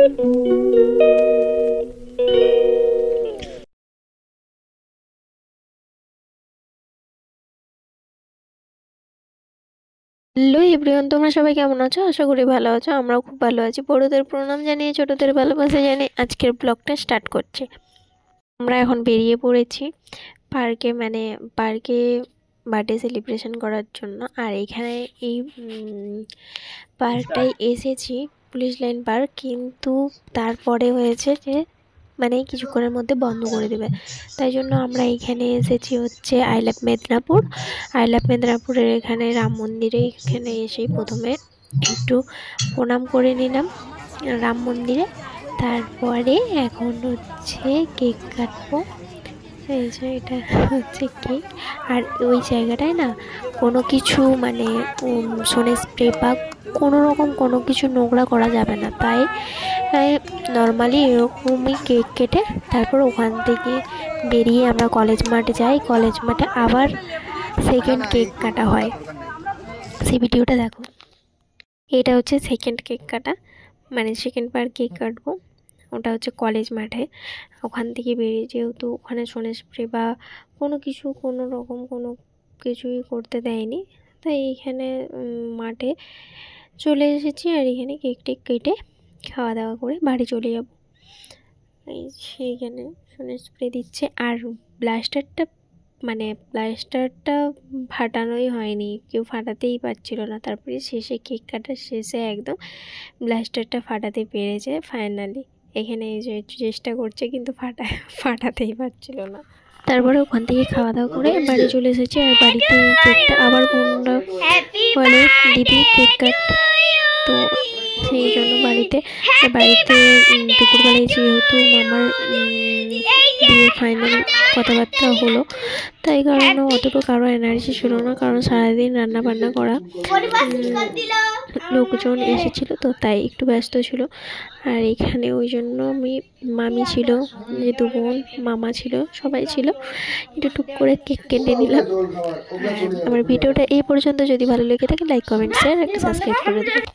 Hello everyone, তোমরা সবাই কেমন আছো? আশা করি ভালো আছো। আমরাও খুব ভালো আছি। বড়দের প্রণাম জানিয়ে ছোটদের ভালোবাসা জানিয়ে আজকের ব্লগটা স্টার্ট করছি। আমরা এখন বেরিয়ে পড়েছি পার্কে, পার্কে বার্থডে সেলিব্রেশন করার জন্য। আর এখানে এই পার্কটায় এসেছি, পুলিশ লাইন পার্ক, কিন্তু তারপরে হয়েছে যে কিছুক্ষণের মধ্যে বন্ধ করে দেবে। তাই জন্য আমরা এখানে এসেছি হচ্ছে I love Medinipur. I love মেদিনীপুরের এখানে রাম মন্দিরে এখানে এসেই প্রথমে একটু প্রণাম করে নিলাম রাম মন্দিরে। তারপরে এখন হচ্ছে কেক কাটবো। এই যে এটা হচ্ছে কেক। আর ওই জায়গাটায় না কোনো কিছু সোনে স্প্রে বা কোনো কিছু নোংরা করা যাবে না। তাই নর্মালি এরকমই কেক কেটে তারপর ওখান থেকে বেরিয়ে আমরা কলেজ মাঠে যাই। কলেজ মাঠে আবার সেকেন্ড কেক কাটা হয়, সেই ভিডিওটা দেখো। এটা হচ্ছে সেকেন্ড কেক কাটা, সেকেন্ড বার কেক কাটবো। ওটা হচ্ছে কলেজ মাঠে। ওখান থেকে বেরিয়ে, যেহেতু ওখানে সোনে স্প্রে বা কোনো কিছুই করতে দেয়নি, তাই এইখানে মাঠে চলে এসেছি। আর এখানে কেক টেক কেটে খাওয়া দাওয়া করে বাড়ি চলে যাব। সেইখানে সোনে স্প্রে দিচ্ছে। আর ব্লাস্টারটা ফাটানোই হয়নি, কেউ ফাটাতেই পারছিল না। তারপরে শেষে কেক কাটার শেষে একদম ব্লাস্টারটা ফাটাতে পেরেছে ফাইনালি। এখানে এই যে চেষ্টা করছে কিন্তু ফাটাতেই পারছিল না। তারপরে ওখান থেকে খাওয়া দাওয়া করে বাড়ি চলে এসেছি। আর বাড়িতে কেকটা আবার বোনরা বলে দিদি কেক কাট, তো সেই জন্য বাড়িতে দুপুরবেলায় যেহেতু মামার বিয়ে ফাইনাল কথাবার্তা হলো, তাই কারণে অতটুকু কারো এনার্জি ছিল না, কারণ সারাদিন রান্না বান্না করা, লোকজন এসেছিলো তো তাই একটু ব্যস্ত ছিল। আর এখানে ওই জন্য মামি ছিল, যে দু বোন, মামা ছিল, সবাই ছিল। একটু টুক করে কেক কেটে নিলাম। আমার ভিডিওটা এই পর্যন্ত। যদি ভালো লেগে থাকে লাইক, কমেন্ট, শেয়ার, একটা সাবস্ক্রাইব করে দেবেন।